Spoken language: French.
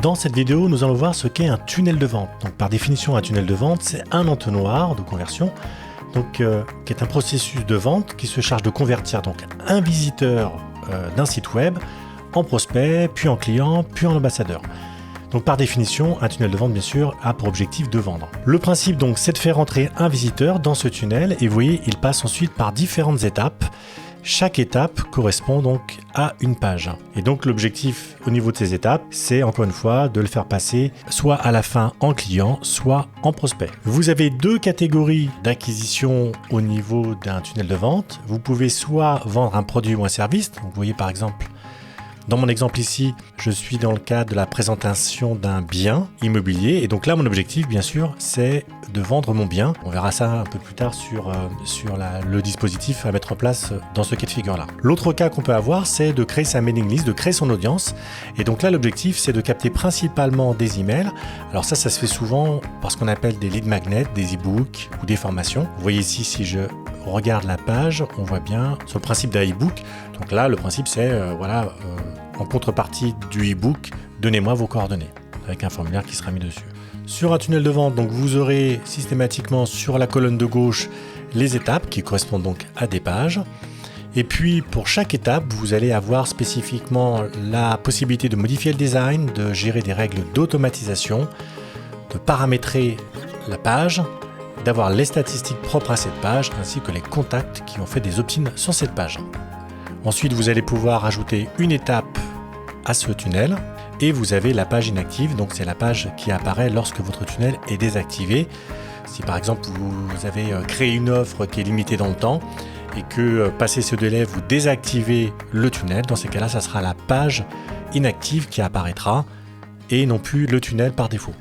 Dans cette vidéo, nous allons voir ce qu'est un tunnel de vente. Donc, par définition, un tunnel de vente, c'est un entonnoir de conversion, qui est un processus de vente qui se charge de convertir donc un visiteur d'un site web en prospect, puis en client, puis en ambassadeur. Donc par définition, un tunnel de vente, bien sûr, a pour objectif de vendre. Le principe, donc, c'est de faire entrer un visiteur dans ce tunnel et vous voyez, il passe ensuite par différentes étapes. Chaque étape correspond donc à une page. Et donc l'objectif au niveau de ces étapes, c'est encore une fois de le faire passer soit à la fin en client, soit en prospect. Vous avez deux catégories d'acquisition au niveau d'un tunnel de vente. Vous pouvez soit vendre un produit ou un service. Donc, vous voyez par exemple, dans mon exemple ici, je suis dans le cadre de la présentation d'un bien immobilier. Et donc là, mon objectif, bien sûr, c'est de vendre mon bien. On verra ça un peu plus tard sur le dispositif à mettre en place dans ce cas de figure-là. L'autre cas qu'on peut avoir, c'est de créer sa mailing list, de créer son audience. Et donc là, l'objectif, c'est de capter principalement des emails. Alors ça se fait souvent par ce qu'on appelle des lead magnets, des e-books ou des formations. Vous voyez ici, si je regarde la page, on voit bien sur le principe d'un e-book. Donc là, le principe, c'est en contrepartie du e-book, donnez-moi vos coordonnées avec un formulaire qui sera mis dessus. Sur un tunnel de vente, donc vous aurez systématiquement sur la colonne de gauche les étapes qui correspondent donc à des pages. Et puis pour chaque étape, vous allez avoir spécifiquement la possibilité de modifier le design, de gérer des règles d'automatisation, de paramétrer la page, d'avoir les statistiques propres à cette page ainsi que les contacts qui ont fait des opt-in sur cette page. Ensuite, vous allez pouvoir ajouter une étape à ce tunnel et vous avez la page inactive, donc c'est la page qui apparaît lorsque votre tunnel est désactivé. Si par exemple vous avez créé une offre qui est limitée dans le temps et que passé ce délai vous désactivez le tunnel, dans ces cas-là, ça sera la page inactive qui apparaîtra et non plus le tunnel par défaut.